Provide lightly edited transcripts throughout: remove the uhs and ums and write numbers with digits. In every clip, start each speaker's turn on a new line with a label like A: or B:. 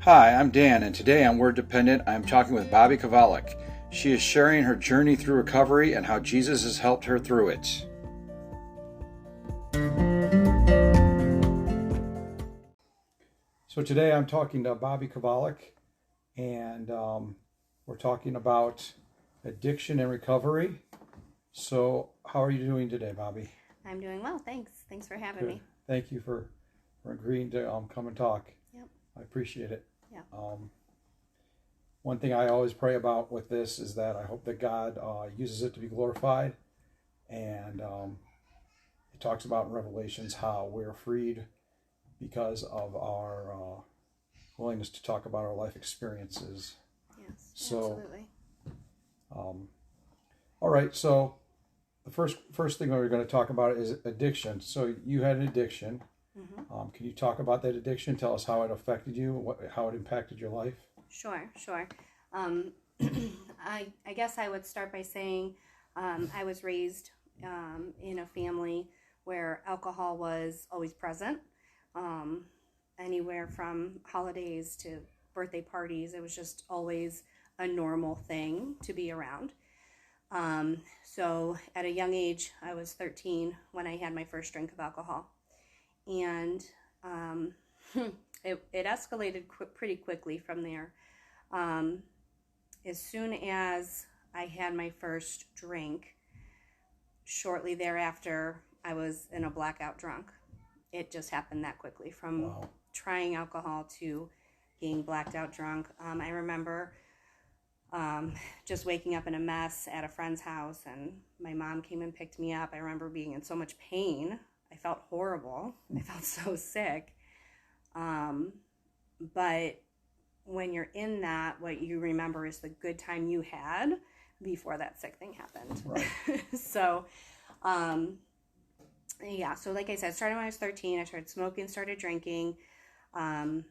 A: Hi, I'm Dan, and today on Word Dependent, I'm talking with Bobbi Kovalik. She is sharing her journey through recovery and how Jesus has helped her through it. So today I'm talking to Bobbi Kovalik, and we're talking about addiction and recovery. So how are you doing today, Bobbi?
B: I'm doing well, thanks. Thanks for having me.
A: Thank you for agreeing to come and talk.
B: Yep.
A: I appreciate it.
B: Yeah.
A: One thing I always pray about with this is that I hope that God uses it to be glorified. And it talks about in Revelations how we're freed because of our willingness to talk about our life experiences.
B: Yes,
A: so,
B: absolutely.
A: All right, so the first thing we're going to talk about is addiction. So you had an addiction.
B: Mm-hmm.
A: Can you talk about that addiction? Tell us how it affected you, how it impacted your life.
B: Sure. I guess I would start by saying I was raised in a family where alcohol was always present. Anywhere from holidays to birthday parties, it was just always a normal thing to be around. So at a young age, I was 13 when I had my first drink of alcohol. And it escalated pretty quickly from there. As soon as I had my first drink, shortly thereafter, I was in a blackout drunk. It just happened that quickly from trying alcohol to being blacked out drunk. I remember just waking up in a mess at a friend's house, and my mom came and picked me up. I remember being in so much pain. I felt horrible. I felt so sick. But when you're in that, what you remember is the good time you had before that sick thing happened.
A: Right.
B: So, so like I said, started when I was 13. I started smoking, started drinking. I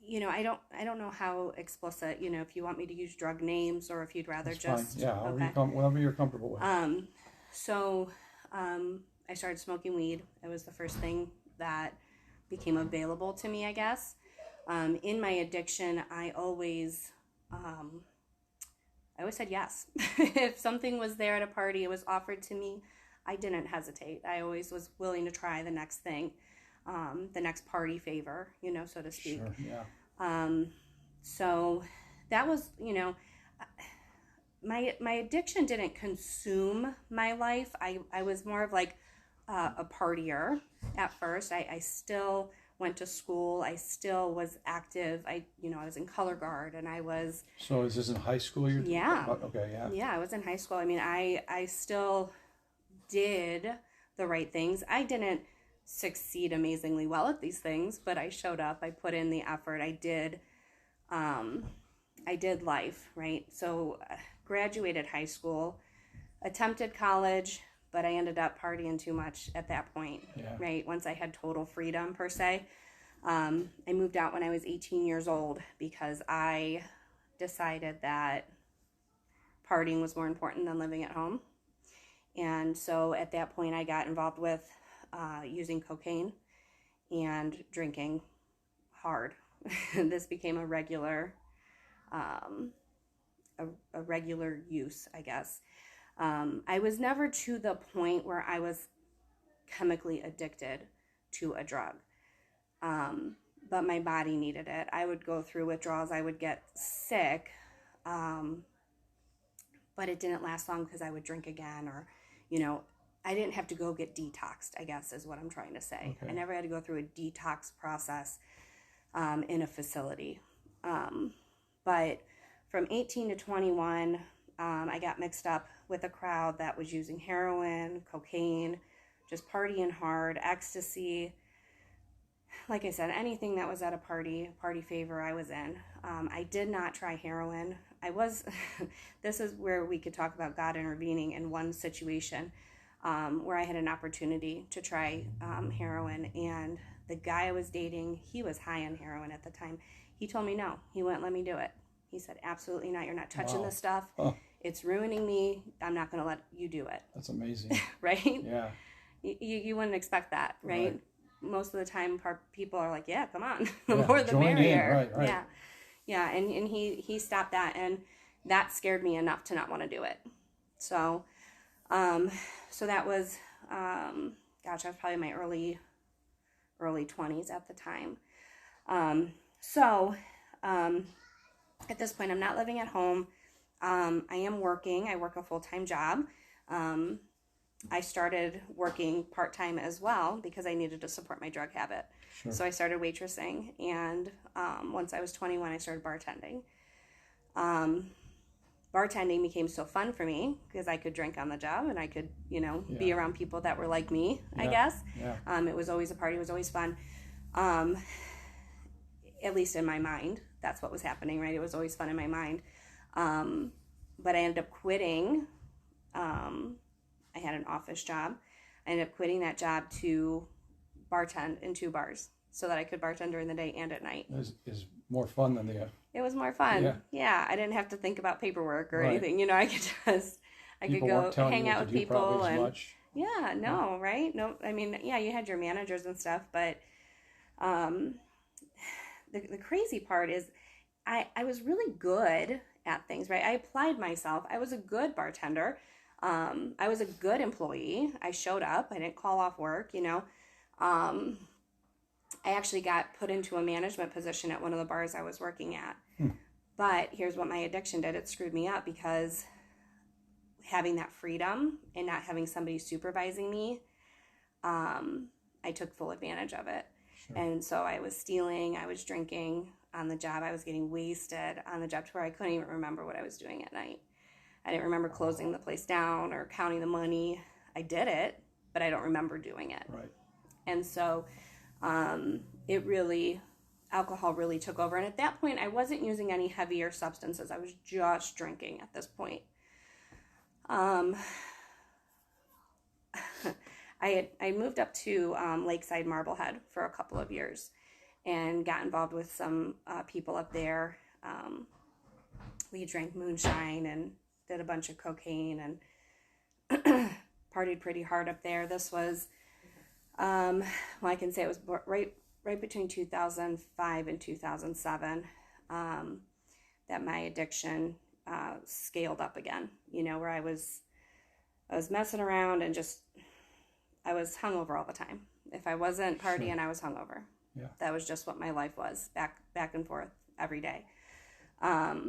B: don't know how explicit, if you want me to use drug names or if you'd rather
A: That's
B: just...
A: fine. Yeah,
B: okay.
A: Whatever you're comfortable with.
B: I started smoking weed. It was the first thing that became available to me, I guess. In my addiction, I always said yes. If something was there at a party, it was offered to me, I didn't hesitate. I always was willing to try the next thing, the next party favor, so to speak.
A: Sure, yeah.
B: So that was, my addiction didn't consume my life. I was more of like a partier at first. I still went to school. I still was active. I was in color guard, and I was...
A: So is this in high school you're talking about? Okay, yeah.
B: Yeah, I was in high school. I mean, I still did the right things. I didn't succeed amazingly well at these things, but I showed up. I put in the effort. I did life, right? So graduated high school, attempted college, but I ended up partying too much at that point, right? Once I had total freedom, per se. I moved out when I was 18 years old because I decided that partying was more important than living at home. And so at that point, I got involved with using cocaine and drinking hard. This became a regular use, I guess. I was never to the point where I was chemically addicted to a drug, but my body needed it. I would go through withdrawals. I would get sick, but it didn't last long because I would drink again, or, I didn't have to go get detoxed, I guess is what I'm trying to say.
A: Okay.
B: I never had to go through a detox process in a facility. But from 18 to 21, I got mixed up with a crowd that was using heroin, cocaine, just partying hard, ecstasy. Like I said, anything that was at a party favor, I was in. I did not try heroin. This is where we could talk about God intervening in one situation where I had an opportunity to try heroin, and the guy I was dating, he was high on heroin at the time. He told me no, he wouldn't let me do it. He said, absolutely not. You're not touching this stuff. Oh. It's ruining me. I'm not going to let you do it.
A: That's amazing.
B: Right?
A: Yeah.
B: You wouldn't expect that, right? most of the time people are like, yeah, come on, the
A: Yeah,
B: more the
A: join in.
B: merrier.
A: Right.
B: Yeah, and he stopped that, and that scared me enough to not want to do it. So so that was gosh, I was probably in my early 20s at the time. So at this point, I'm not living at home. I am working. I work a full-time job. I started working part-time as well because I needed to support my drug habit.
A: Sure.
B: So I started waitressing, and once I was 21, I started bartending. Bartending became so fun for me because I could drink on the job and I could, be around people that were like me, I guess.
A: Yeah.
B: It was always a party. It was always fun. At least in my mind, that's what was happening, right? It was always fun in my mind. But I ended up quitting. I had an office job. I ended up quitting that job to bartend in 2 bars so that I could bartend during the day and at night.
A: Is more fun than the...
B: It was more fun. Yeah, I didn't have to think about paperwork or anything. I could go hang out with people and much. Yeah, no, right? No, I mean, yeah, you had your managers and stuff, but the crazy part is I was really good at things, right? I applied myself. I was a good bartender. I was a good employee. I showed up. I didn't call off work, I actually got put into a management position at one of the bars I was working at. But here's what my addiction did. It screwed me up because having that freedom and not having somebody supervising me, I took full advantage of it. Sure. And so I was stealing, I was drinking on the job, I was getting wasted on the job to where I couldn't even remember what I was doing at night. I didn't remember closing the place down or counting the money. I did it, but I don't remember doing it.
A: Right.
B: And so alcohol really took over. And at that point, I wasn't using any heavier substances. I was just drinking at this point. I moved up to Lakeside Marblehead for a couple of years and got involved with some people up there. We drank moonshine and did a bunch of cocaine and partied pretty hard up there. This was, I can say it was right between 2005 and 2007 that my addiction scaled up again, where I was messing around and I was hungover all the time. If I wasn't partying, sure. I was hungover.
A: Yeah.
B: That was just what my life was, back and forth every day. I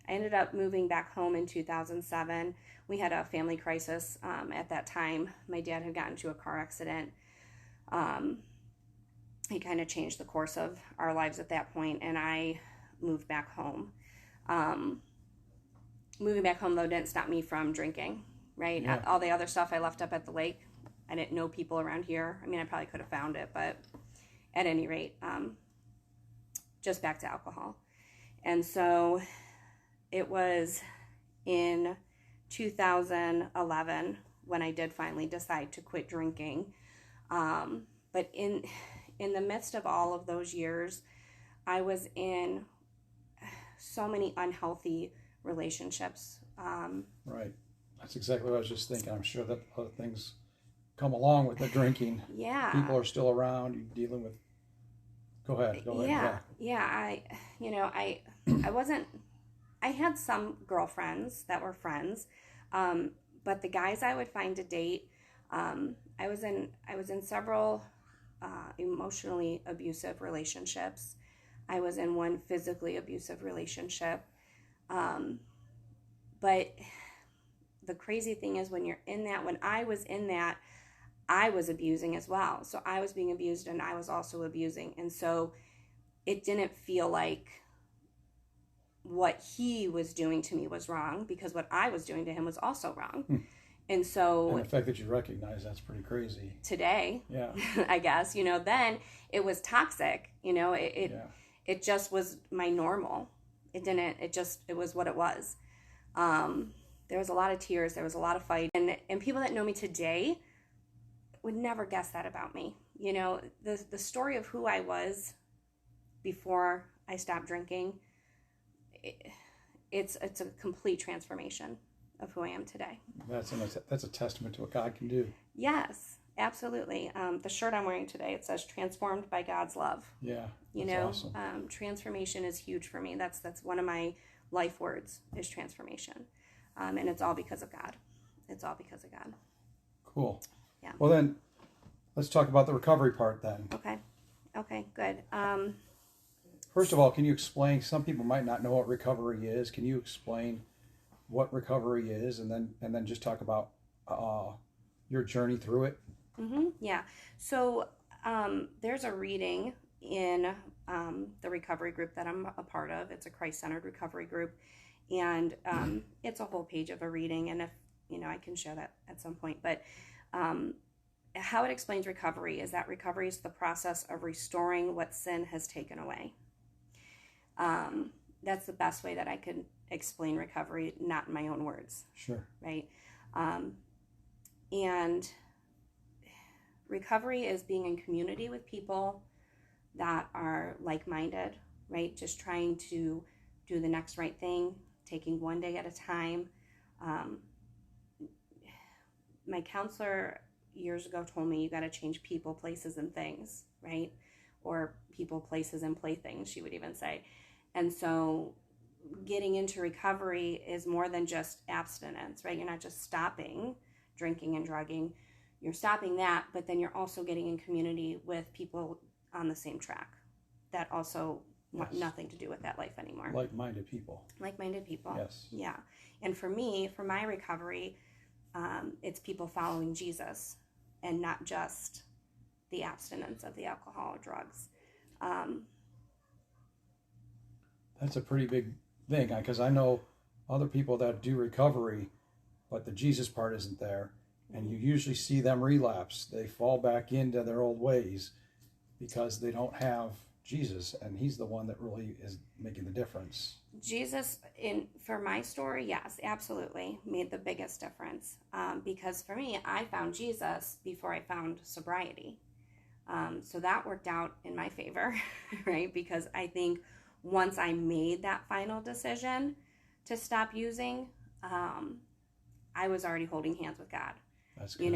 B: ended up moving back home in 2007. We had a family crisis at that time. My dad had gotten into a car accident. He kind of changed the course of our lives at that point, and I moved back home. Moving back home, though, didn't stop me from drinking, right? Yeah. All the other stuff I left up at the lake, I didn't know people around here. I mean, I probably could have found it, but at any rate, just back to alcohol. And so it was in 2011 when I did finally decide to quit drinking. But in the midst of all of those years, I was in so many unhealthy relationships.
A: Right. That's exactly what I was just thinking. I'm sure that other things come along with the drinking.
B: Yeah.
A: People are still around. You're dealing with... Go ahead.
B: Yeah. I had some girlfriends that were friends, but the guys I would find to date, I was in several emotionally abusive relationships. I was in one physically abusive relationship. But the crazy thing is when I was in that, I was abusing as well. So I was being abused and I was also abusing. And so it didn't feel like what he was doing to me was wrong because what I was doing to him was also wrong. And so...
A: And the fact that you recognize that's pretty crazy.
B: Today,
A: yeah.
B: I guess, then it was toxic, it just was my normal. It was what it was. There was a lot of tears. There was a lot of fight. And people that know me today would never guess that about me. The story of who I was before I stopped drinking, it's a complete transformation. of who I am today.
A: That's a testament to what God can do.
B: Yes, absolutely. The shirt I'm wearing today, it says "Transformed by God's love."
A: Yeah,
B: Awesome.
A: Awesome.
B: Transformation is huge for me. That's one of my life words is transformation, and it's all because of God. It's all because of God.
A: Cool.
B: Yeah.
A: Well, then, let's talk about the recovery part then.
B: Okay, good.
A: First of all, can you explain? Some people might not know what recovery is. Can you explain what recovery is, and then just talk about your journey through it?
B: Yeah. So there's a reading in the recovery group that I'm a part of. It's a Christ-centered recovery group, and it's a whole page of a reading. And if I can share that at some point. But how it explains recovery is that recovery is the process of restoring what sin has taken away. That's the best way that I can explain recovery, not in my own words.
A: Sure.
B: Right? And recovery is being in community with people that are like-minded, right? Just trying to do the next right thing, taking one day at a time. My counselor years ago told me you got to change people, places, and things, right? Or people, places, and playthings, she would even say. And so getting into recovery is more than just abstinence, right? You're not just stopping drinking and drugging. You're stopping that, but then you're also getting in community with people on the same track that also want nothing to do with that life anymore.
A: Like-minded people.
B: Like-minded people.
A: Yes.
B: Yeah. And for me, for my recovery, it's people following Jesus and not just the abstinence of the alcohol or drugs.
A: That's a pretty big thing, because I know other people that do recovery, but the Jesus part isn't there. And you usually see them relapse. They fall back into their old ways because they don't have Jesus, and he's the one that really is making the difference.
B: Jesus, for my story, yes, absolutely, made the biggest difference. Because for me, I found Jesus before I found sobriety. So that worked out in my favor, right? Because I think once I made that final decision to stop using, I was already holding hands with God.
A: That's good.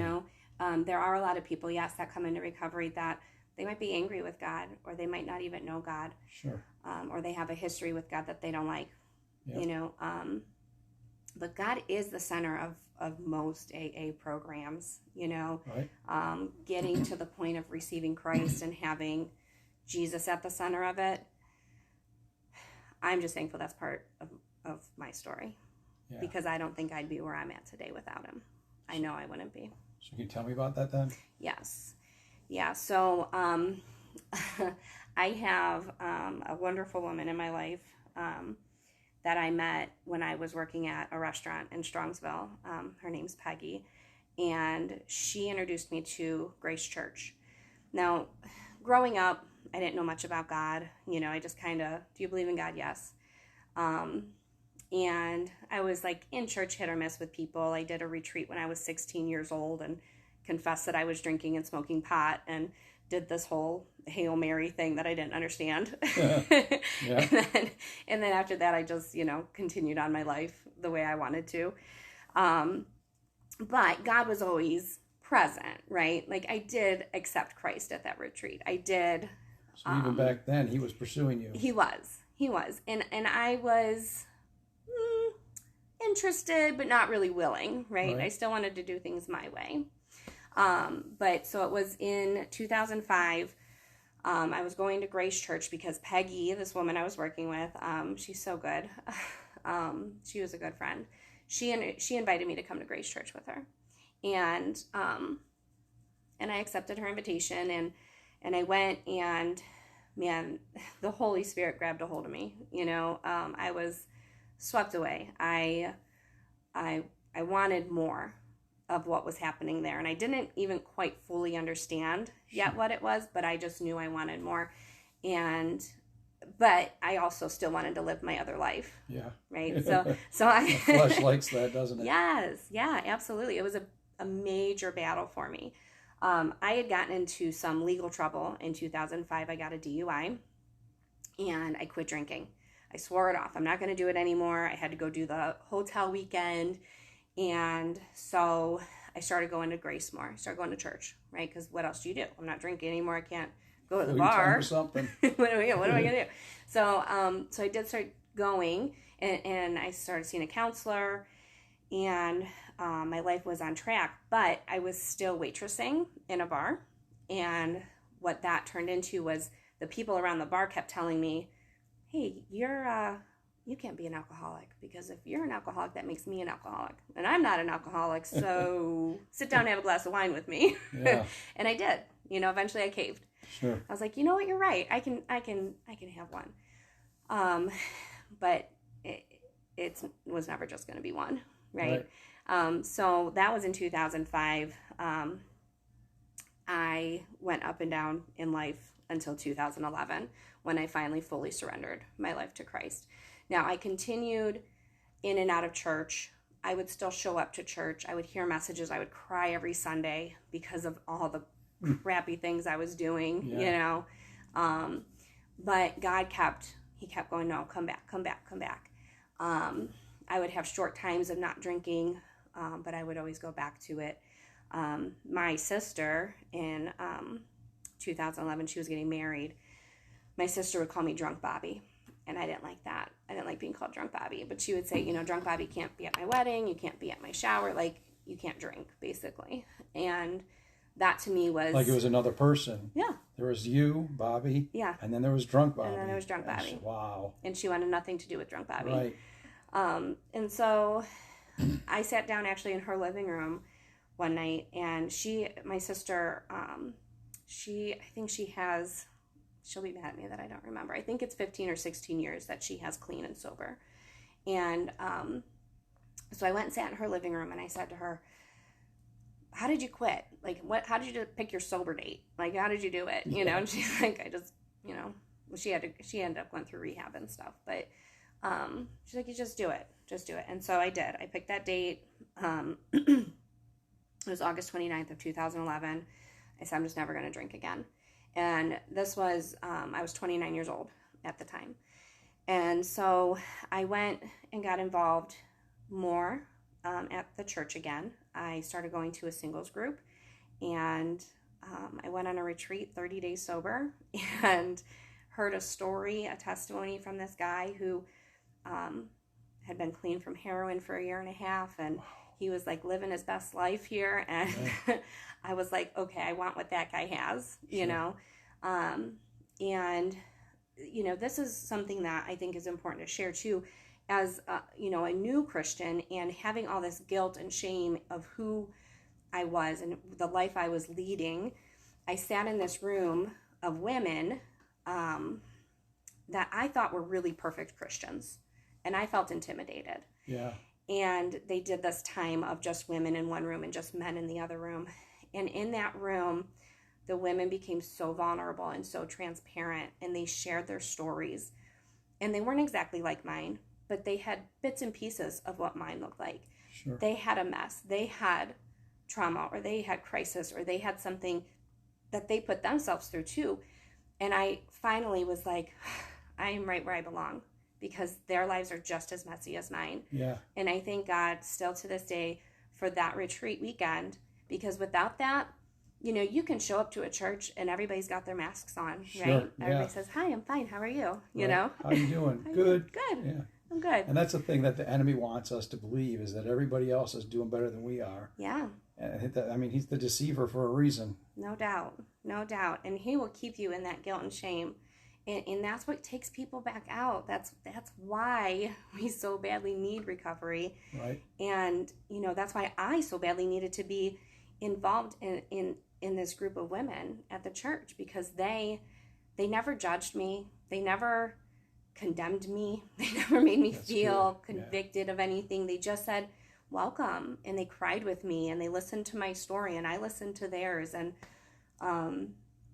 B: There are a lot of people, yes, that come into recovery that they might be angry with God, or they might not even know God.
A: Sure.
B: Or they have a history with God that they don't like.
A: Yep.
B: But God is the center of most AA programs,
A: Right.
B: Getting to the point of receiving Christ and having Jesus at the center of it. I'm just thankful that's part of my story, because I don't think I'd be where I'm at today without him. I know I wouldn't be.
A: So can you tell me about that then?
B: Yes. Yeah. So I have a wonderful woman in my life that I met when I was working at a restaurant in Strongsville. Her name's Peggy, and she introduced me to Grace Church. Now, growing up, I didn't know much about God. I just kind of, do you believe in God? Yes. And I was like in church, hit or miss with people. I did a retreat when I was 16 years old and confessed that I was drinking and smoking pot, and did this whole Hail Mary thing that I didn't understand.
A: Yeah.
B: And then after that, I just, continued on my life the way I wanted to. But God was always present, right? Like, I did accept Christ at that retreat. I did.
A: So even back then, he was pursuing you.
B: He was. And I was interested, but not really willing, right? I still wanted to do things my way. But so it was in 2005. I was going to Grace Church because Peggy, this woman I was working with, she's so good. She was a good friend. She invited me to come to Grace Church with her, and I accepted her invitation, and I went, and man, the Holy Spirit grabbed a hold of me. I was swept away. I wanted more of what was happening there, and I didn't even quite fully understand yet what it was, but I just knew I wanted more. But I also still wanted to live my other life.
A: Yeah.
B: Right. So I
A: the flesh likes that, doesn't it?
B: Yes. Yeah, absolutely. It was a major battle for me. I had gotten into some legal trouble in 2005. I got a DUI, and I quit drinking. I swore it off. I'm not going to do it anymore. I had to go do the hotel weekend, And so I started going to Grace more. I started going to church, right? Because what else do you do? I'm not drinking anymore. I can't go to the bar.
A: Or something.
B: What am I going to do? So, so I did start going, and I started seeing a counselor, and my life was on track. But I was still waitressing in a bar, and what that turned into was the people around the bar kept telling me, "Hey, you can't be an alcoholic, because if you're an alcoholic, that makes me an alcoholic, and I'm not an alcoholic. So sit down and have a glass of wine with me."
A: Yeah.
B: And I did. Eventually I caved.
A: Sure.
B: I was like, you know what, you're right. I can have one. But it was never just going to be one, right? So that was in 2005. I went up and down in life until 2011, when I finally fully surrendered my life to Christ. Now, I continued in and out of church. I would still show up to church. I would hear messages. I would cry every Sunday because of all the crappy things I was doing, But God kept going, no, come back. I would have short times of not drinking, but I would always go back to it. My sister in 2011, she was getting married. My sister would call me Drunk Bobbi, and I didn't like that. I didn't like being called Drunk Bobbi, but she would say, Drunk Bobbi can't be at my wedding, you can't be at my shower, like, you can't drink, basically. And that to me was...
A: Like it was another person.
B: Yeah.
A: There was you, Bobbi.
B: Yeah.
A: And then there was Drunk Bobbi.
B: And then there was Drunk Bobbi.
A: Wow.
B: And she wanted nothing to do with Drunk Bobbi.
A: Right.
B: And so I sat down actually in her living room one night, and my sister, I think she'll be mad at me that I don't remember. I think it's 15 or 16 years that she has clean and sober. And so I went and sat in her living room, and I said to her, how did you quit? Like, how did you pick your sober date? Like, how did you do it? And she's like, I just, well, she ended up going through rehab and stuff, but she's like, you just do it. And so I did. I picked that date. It was August 29th of 2011. I said, I'm just never going to drink again. And this was, I was 29 years old at the time. And so I went and got involved more at the church again. I started going to a singles group, and I went on a retreat, 30 days sober, and heard a testimony from this guy who had been clean from heroin for 1.5 years, and he was like living his best life here. And I was like, okay, I want what that guy has, and this is something that I think is important to share too, as a new Christian, and having all this guilt and shame of who I was and the life I was leading. I sat in this room of women that I thought were really perfect Christians, and I felt intimidated.
A: Yeah.
B: And they did this time of just women in one room and just men in the other room. And in that room, the women became so vulnerable and so transparent, and they shared their stories. And they weren't exactly like mine, but they had bits and pieces of what mine looked like.
A: Sure.
B: They had a mess. They had trauma, or they had crisis, or they had something that they put themselves through too. And I finally was like, I am right where I belong, because their lives are just as messy as mine.
A: Yeah.
B: And I thank God still to this day for that retreat weekend, because without that, you can show up to a church and everybody's got their masks on,
A: Sure,
B: right?
A: yeah.
B: Everybody says, hi, I'm fine. How are you?
A: Right. How are you doing? Good.
B: Good.
A: Yeah.
B: I'm good.
A: And that's the thing that the enemy wants us to believe, is that everybody else is doing better than we are.
B: Yeah.
A: And he's the deceiver for a reason.
B: No doubt. And he will keep you in that guilt and shame. And that's what takes people back out. That's why we so badly need recovery.
A: Right.
B: And, that's why I so badly needed to be involved in this group of women at the church, because they never judged me. They never condemned me. They never made me feel convicted of anything. They just said, welcome. And they cried with me, and they listened to my story, and I listened to theirs. And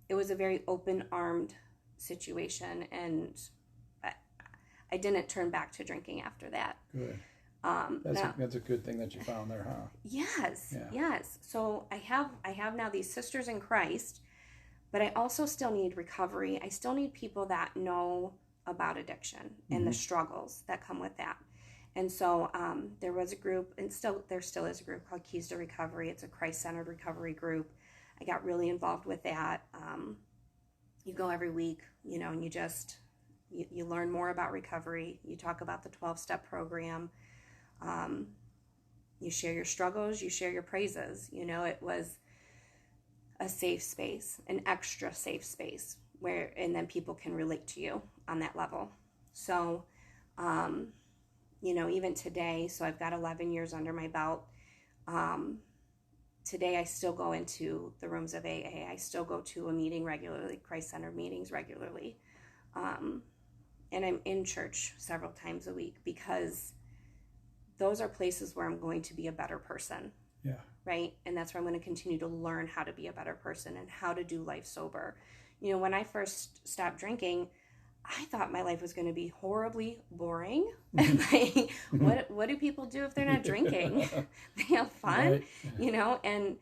B: it was a very open-armed situation, and I didn't turn back to drinking after that.
A: Good. That's a good thing that you found there, huh?
B: Yes.
A: Yeah.
B: Yes. So I have now these sisters in Christ, but I also still need recovery. I still need people that know about addiction and the struggles that come with that. And so there was a group, and there still is a group called Keys to Recovery. It's a Christ-centered recovery group. I got really involved with that. You go every week, and you learn more about recovery. You talk about the 12-step program. You share your struggles. You share your praises. It was a safe space, an extra safe space and then people can relate to you on that level. So, even today, so I've got 11 years under my belt. Today I still go into the rooms of AA. I still go to a meeting regularly, Christ-centered meetings regularly. And I'm in church several times a week because those are places where I'm going to be a better person.
A: Yeah.
B: Right? And that's where I'm going to continue to learn how to be a better person and how to do life sober. When I first stopped drinking, I thought my life was going to be horribly boring. Like, what do people do if they're not drinking? They have fun,
A: right.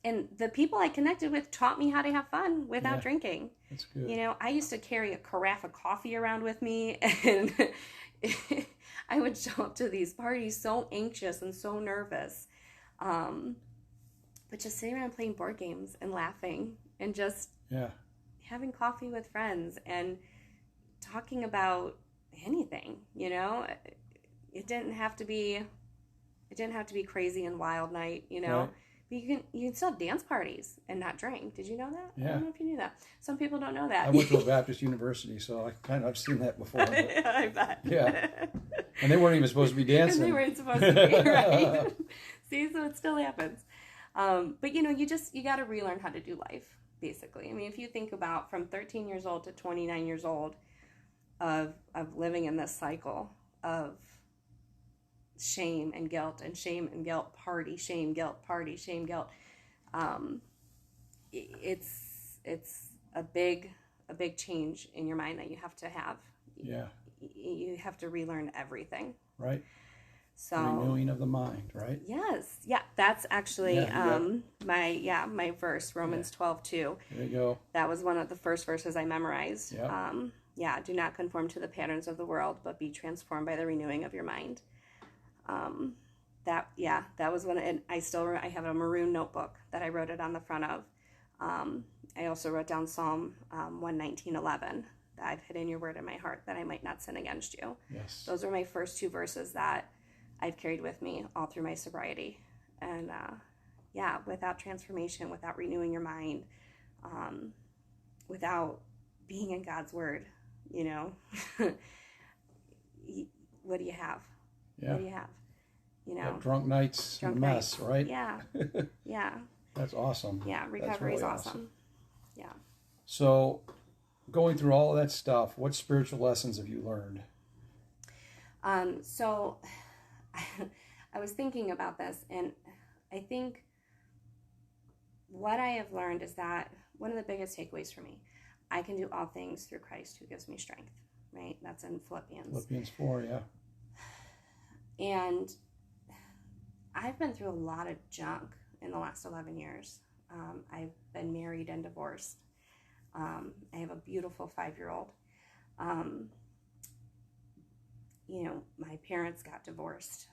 B: And the people I connected with taught me how to have fun without drinking.
A: That's good.
B: I used to carry a carafe of coffee around with me, and I would show up to these parties so anxious and so nervous. But just sitting around playing board games and laughing and just having coffee with friends and talking about anything, it didn't have to be crazy and wild night,
A: Right.
B: But you can still have dance parties and not drink. Did you know that?
A: Yeah.
B: I don't know if you knew that. Some people don't know that.
A: I went to a Baptist university, so I kind of seen that before. But,
B: Yeah, I bet.
A: Yeah. And they weren't even supposed to be dancing.
B: And they weren't supposed to be, right? See, so it still happens. But you got to relearn how to do life, basically. I mean, if you think about from 13 years old to 29 years old of living in this cycle of shame and guilt, party, shame, guilt, party, shame, guilt. It's a big change in your mind that you have to have.
A: Yeah.
B: You have to relearn everything.
A: Right.
B: So
A: renewing of the mind, right?
B: Yes. Yeah, that's actually my verse, Romans 12:2.
A: There you go.
B: That was one of the first verses I memorized.
A: Yeah.
B: Do not conform to the patterns of the world, but be transformed by the renewing of your mind. That was one, and I have a maroon notebook that I wrote it on the front of. I also wrote down Psalm 119:11. I've hidden your word in my heart that I might not sin against you.
A: Yes.
B: Those are my first two verses that I've carried with me all through my sobriety. And without transformation, without renewing your mind, without being in God's word, what do you have?
A: Yeah.
B: What do you have?
A: Drunk nights, mess, right?
B: Yeah. Yeah.
A: That's awesome.
B: Yeah, recovery is awesome. Yeah.
A: So, going through all of that stuff, what spiritual lessons have you learned?
B: So I was thinking about this, and I think what I have learned is that one of the biggest takeaways for me, I can do all things through Christ who gives me strength, right? That's in Philippians.
A: Philippians 4, yeah.
B: And I've been through a lot of junk in the last 11 years. I've been married and divorced. I have a beautiful 5-year-old. My parents got divorced.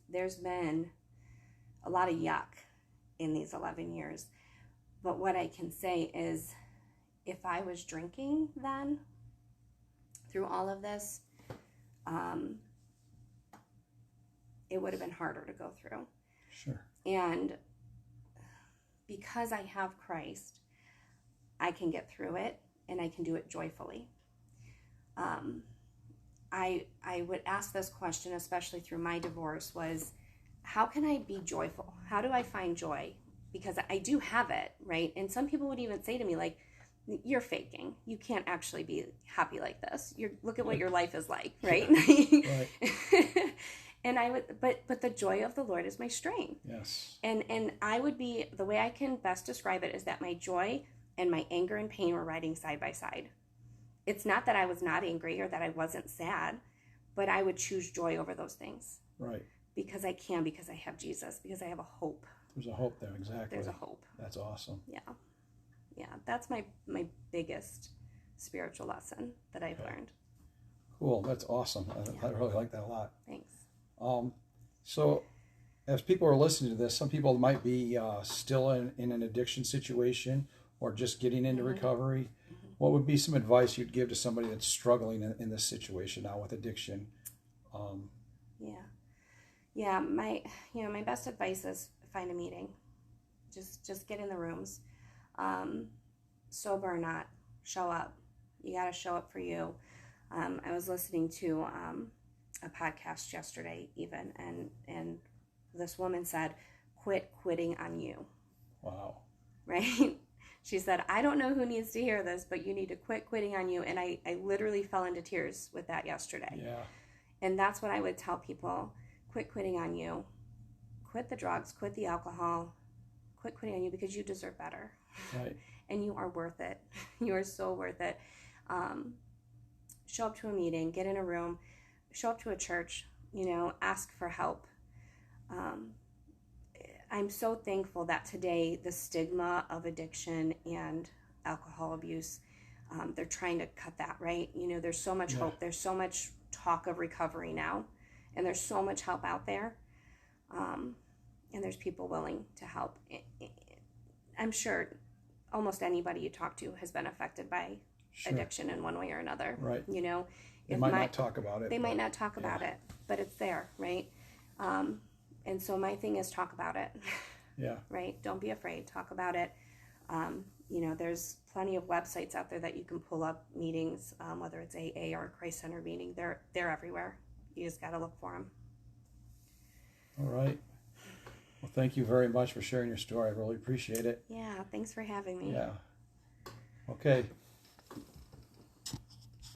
B: There's been a lot of yuck in these 11 years. But what I can say is, if I was drinking then, through all of this, it would have been harder to go through.
A: Sure.
B: And because I have Christ, I can get through it, and I can do it joyfully. I would ask this question, especially through my divorce, was how can I be joyful? How do I find joy? Because I do have it, right? And some people would even say to me, like, you're faking. You can't actually be happy like this. Look at what your life is like, right?
A: Right.
B: And I would, but the joy of the Lord is my strength.
A: Yes.
B: And I would be, the way I can best describe it is that my joy and my anger and pain were riding side by side. It's not that I was not angry or that I wasn't sad, but I would choose joy over those things.
A: Right.
B: Because I have Jesus, because I have a hope.
A: There's a hope there, exactly.
B: There's a hope.
A: That's awesome.
B: Yeah. Yeah, that's my biggest spiritual lesson that I've learned.
A: Cool. That's awesome. I really like that a lot.
B: Thanks.
A: So as people are listening to this, some people might be still in an addiction situation or just getting into recovery. What would be some advice you'd give to somebody that's struggling in this situation now with addiction?
B: My best advice is find a meeting. Just get in the rooms. Sober or not, show up. You got to show up for you. I was listening to a podcast yesterday even, and this woman said, quit quitting on you.
A: Wow.
B: Right? She said, I don't know who needs to hear this, but you need to quit quitting on you. And I literally fell into tears with that yesterday.
A: Yeah.
B: And that's what I would tell people. Quit quitting on you. Quit the drugs, quit the alcohol, quit quitting on you because you deserve better.
A: Right.
B: And you are worth it. You are so worth it. Show up to a meeting, get in a room, show up to a church, ask for help. I'm so thankful that today the stigma of addiction and alcohol abuse, they're trying to cut that, right? There's so much hope. There's so much talk of recovery now, and there's so much help out there. And there's people willing to help. I'm sure almost anybody you talk to has been affected by addiction in one way or another.
A: Right.
B: They
A: might not talk about it.
B: They might not talk about it, but it's there, right? And so my thing is talk about it.
A: Yeah.
B: Right? Don't be afraid. Talk about it. There's plenty of websites out there that you can pull up meetings, whether it's AA or Christ Center meeting. They're everywhere. You just got to look for them.
A: All right. Well, thank you very much for sharing your story. I really appreciate it.
B: Yeah. Thanks for having me.
A: Yeah. Okay.